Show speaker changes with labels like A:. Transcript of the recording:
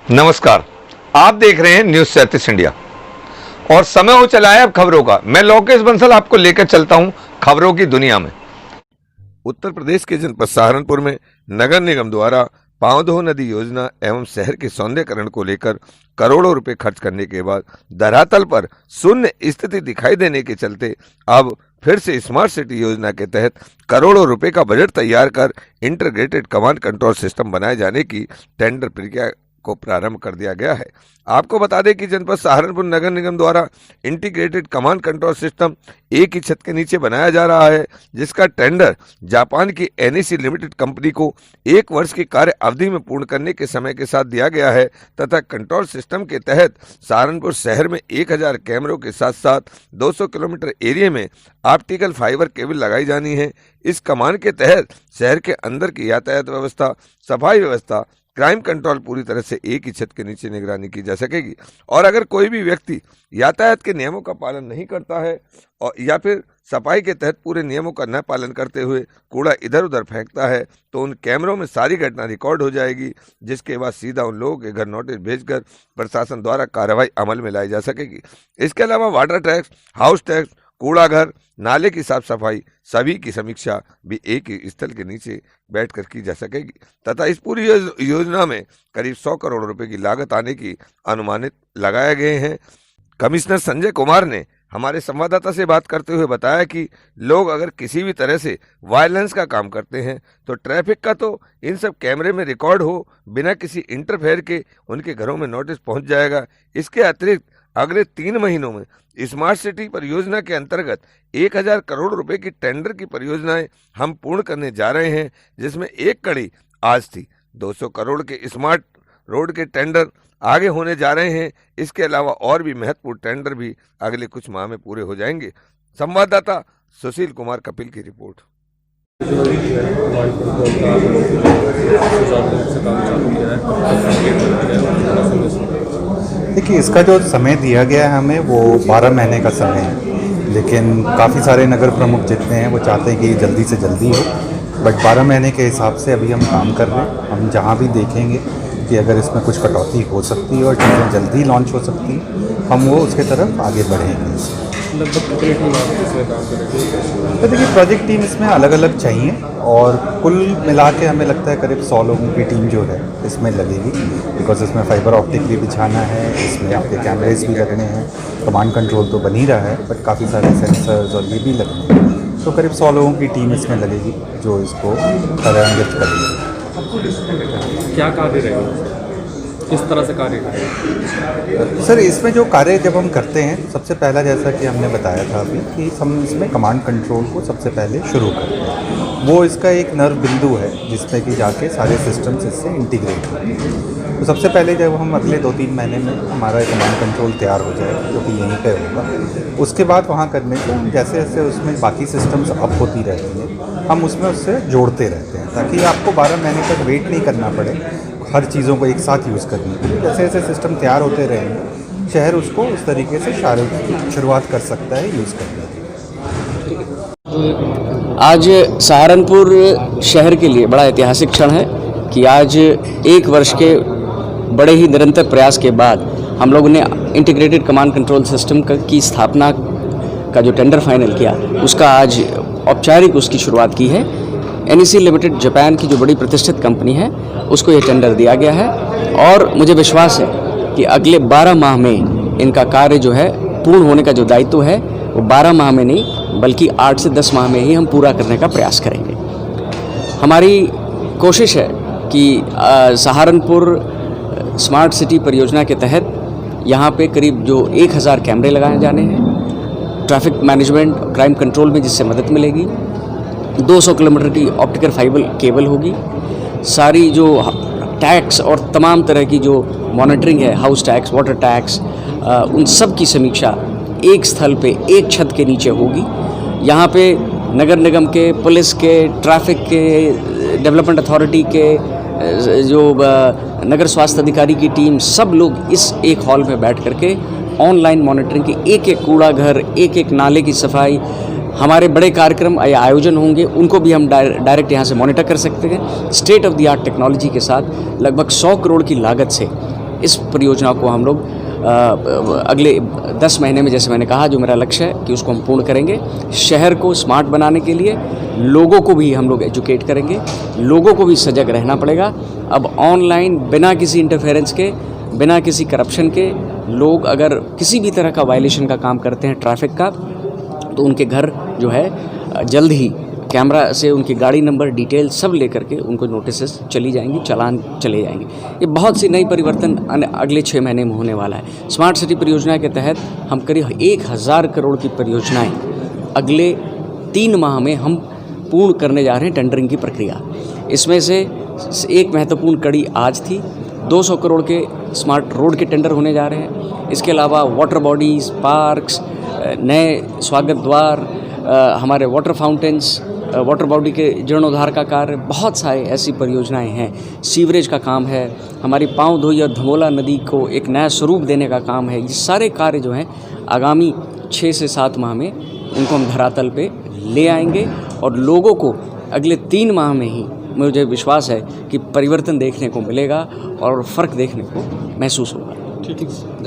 A: नमस्कार, आप देख रहे हैं न्यूज 37 इंडिया और समय हो चला है अब खबरों का। मैं लोकेश बंसल आपको लेकर चलता हूं खबरों की दुनिया में। उत्तर प्रदेश के जनपद सहारनपुर में नगर निगम द्वारा पांवदोह नदी योजना एवं शहर के सौंदर्यकरण को लेकर करोड़ों रुपए खर्च करने के बाद धरातल पर शून्य स्थिति दिखाई देने के चलते अब फिर से स्मार्ट सिटी योजना के तहत करोड़ों रुपए का बजट तैयार कर इंटीग्रेटेड कमांड कंट्रोल सिस्टम बनाए जाने की टेंडर प्रक्रिया को प्रारंभ कर दिया गया है। आपको बता दें कि जनपद सहारनपुर नगर निगम द्वारा इंटीग्रेटेड कमांड कंट्रोल सिस्टम एक ही छत के नीचे बनाया जा रहा है, जिसका टेंडर जापान की एनईसी लिमिटेड कंपनी को 1 वर्ष की कार्य अवधि में पूर्ण करने के समय के साथ दिया गया है तथा कंट्रोल सिस्टम के तहत सहारनपुर शहर में 1000 कैमरों के साथ साथ 200 किलोमीटर एरिया में ऑप्टिकल फाइबर केबल लगाई जानी है। इस कमान के तहत शहर के अंदर की यातायात व्यवस्था, सफाई व्यवस्था, क्राइम कंट्रोल पूरी तरह से एक ही छत के नीचे निगरानी की जा सकेगी और अगर कोई भी व्यक्ति यातायात के नियमों का पालन नहीं करता है और या फिर सफाई के तहत पूरे नियमों का न पालन करते हुए कूड़ा इधर उधर फेंकता है तो उन कैमरों में सारी घटना रिकॉर्ड हो जाएगी, जिसके बाद सीधा उन लोगों के घर नोटिस भेजकर प्रशासन द्वारा कार्रवाई अमल में लाई जा सकेगी। इसके अलावा वाटर टैक्स, हाउस टैक्स, कूड़ा घर, नाले की साफ सफाई सभी की समीक्षा भी एक ही स्थल के नीचे बैठकर की जा सकेगी तथा इस पूरी योजना में करीब 100 करोड़ रुपए की लागत आने की अनुमानित लगाए गए हैं। कमिश्नर संजय कुमार ने हमारे संवाददाता से बात करते हुए बताया कि लोग अगर किसी भी तरह से वायलेंस का काम करते हैं तो ट्रैफिक का तो इन सब कैमरे में रिकॉर्ड हो बिना किसी इंटरफेयर के उनके घरों में नोटिस पहुंच जाएगा। इसके अतिरिक्त अगले 3 महीनों में स्मार्ट सिटी परियोजना के अंतर्गत 1000 करोड़ रुपए की टेंडर की परियोजनाएं हम पूर्ण करने जा रहे हैं, जिसमें एक कड़ी आज थी। 200 करोड़ के स्मार्ट रोड के टेंडर आगे होने जा रहे हैं। इसके अलावा और भी महत्वपूर्ण टेंडर भी अगले कुछ माह में पूरे हो जाएंगे। संवाददाता सुशील कुमार कपिल की रिपोर्ट।
B: देखिए, इसका जो समय दिया गया है हमें वो 12 महीने का समय है, लेकिन काफ़ी सारे नगर प्रमुख जितने हैं वो चाहते हैं कि जल्दी से जल्दी हो, बट 12 महीने के हिसाब से अभी हम काम कर रहे हैं। हम जहाँ भी देखेंगे कि अगर इसमें कुछ कटौती हो सकती है और चीज़ें जल्दी लॉन्च हो सकती हैं, हम वो उसके तरफ आगे बढ़ेंगे।
C: लगभग कितनी टीम आप इसमें काम करेंगे?
B: तो देखिए, प्रोजेक्ट टीम इसमें अलग अलग चाहिए और कुल मिला के हमें लगता है करीब 100 लोगों की टीम जो है इसमें लगेगी, बिकॉज इसमें फाइबर ऑप्टिक भी बिछाना है, इसमें आपके कैमरेज भी लगने हैं, कमांड कंट्रोल तो बन ही रहा है बट काफ़ी सारे सेंसर्स और ये भी लगने हैं। तो करीब 100 लोगों की टीम इसमें लगेगी जो इसको कार्यान्वित करेगी।
C: क्या कार्य रहेगा, किस तरह से कार्य करेगा?
B: सर, इसमें जो कार्य जब हम करते हैं, सबसे पहला जैसा कि हमने बताया था अभी कि हम इसमें कमांड कंट्रोल को सबसे पहले शुरू करते हैं। वो इसका एक नर्व बिंदु है जिसमें कि जाके सारे सिस्टम्स इससे इंटीग्रेट होते हैं। तो सबसे पहले जब हम अगले 2-3 महीने में हमारा कमांड कंट्रोल तैयार हो जाए जो कि यहीं पे होगा, उसके बाद वहाँ करने से जैसे जैसे उसमें बाकी सिस्टम्स अप होती रहती हैं हम उसमें उससे जोड़ते रहते हैं ताकि आपको 12 महीने तक वेट नहीं करना पड़े हर चीज़ों को एक साथ यूज़ करने के लिए। जैसे जैसे सिस्टम तैयार होते रहेंगे शहर उसको उस तरीके से शुरुआत कर सकता है यूज़ करने की।
D: आज सहारनपुर शहर के लिए बड़ा ऐतिहासिक क्षण है कि आज 1 वर्ष के बड़े ही निरंतर प्रयास के बाद हम लोगों ने इंटीग्रेटेड कमांड कंट्रोल सिस्टम की स्थापना का जो टेंडर फाइनल किया उसका आज औपचारिक उसकी शुरुआत की है। एनईसी लिमिटेड जापान की जो बड़ी प्रतिष्ठित कंपनी है उसको ये टेंडर दिया गया है और मुझे विश्वास है कि अगले 12 माह में इनका कार्य जो है पूर्ण होने का जो दायित्व है वो 12 माह में नहीं बल्कि 8 से 10 माह में ही हम पूरा करने का प्रयास करेंगे। हमारी कोशिश है कि सहारनपुर स्मार्ट सिटी परियोजना के तहत यहाँ पे करीब जो 1000 कैमरे लगाए जाने हैं, ट्रैफिक मैनेजमेंट क्राइम कंट्रोल में जिससे मदद मिलेगी, 200 किलोमीटर की ऑप्टिकल फाइबर केबल होगी, सारी जो टैक्स और तमाम तरह की जो मॉनिटरिंग है, हाउस टैक्स, वाटर टैक्स, उन सब की समीक्षा एक स्थल पे एक छत के नीचे होगी। यहाँ पे नगर निगम के, पुलिस के, ट्रैफिक के, डेवलपमेंट अथॉरिटी के, जो नगर स्वास्थ्य अधिकारी की टीम, सब लोग इस एक हॉल में बैठ करके ऑनलाइन मॉनिटरिंग की एक एक कूड़ा घर, एक एक नाले की सफाई, हमारे बड़े कार्यक्रम या आयोजन होंगे उनको भी हम डायरेक्ट यहाँ से मॉनिटर कर सकते हैं। State of the art technology के साथ लगभग 100 करोड़ की लागत से इस परियोजना को हम लोग अगले 10 महीने में, जैसे मैंने कहा, जो मेरा लक्ष्य है कि उसको हम पूर्ण करेंगे। शहर को स्मार्ट बनाने के लिए लोगों को भी हम लोग एजुकेट करेंगे, लोगों को भी सजग रहना पड़ेगा। अब ऑनलाइन बिना किसी इंटरफेरेंस के, बिना किसी करप्शन के, लोग अगर किसी भी तरह का वायलेशन का काम करते हैं ट्रैफिक का, तो उनके घर जो है जल्द ही कैमरा से उनकी गाड़ी नंबर डिटेल सब लेकर के उनको नोटिसेस चली जाएंगी, चालान चले जाएंगे। ये बहुत सी नई परिवर्तन अगले 6 महीने में होने वाला है। स्मार्ट सिटी परियोजना के तहत हम करीब 1000 करोड़ की परियोजनाएं अगले 3 माह में हम पूर्ण करने जा रहे हैं टेंडरिंग की प्रक्रिया। इसमें से एक महत्वपूर्ण कड़ी आज थी, 200 करोड़ के स्मार्ट रोड के टेंडर होने जा रहे हैं। इसके अलावा वाटर बॉडीज़, पार्क्स, नए स्वागत द्वार, हमारे वाटर फाउंटेन्स, वाटर बॉडी के जीर्णोद्धार का कार्य, बहुत सारे ऐसी परियोजनाएं हैं। सीवरेज का काम है, हमारी पाँव धोई और धमोला नदी को एक नया स्वरूप देने का काम है। ये सारे कार्य जो हैं आगामी 6 से 7 माह में उनको हम धरातल पे ले आएंगे और लोगों को अगले 3 माह में ही मुझे विश्वास है कि परिवर्तन देखने को मिलेगा और फ़र्क देखने को महसूस होगा।
C: ठीक है।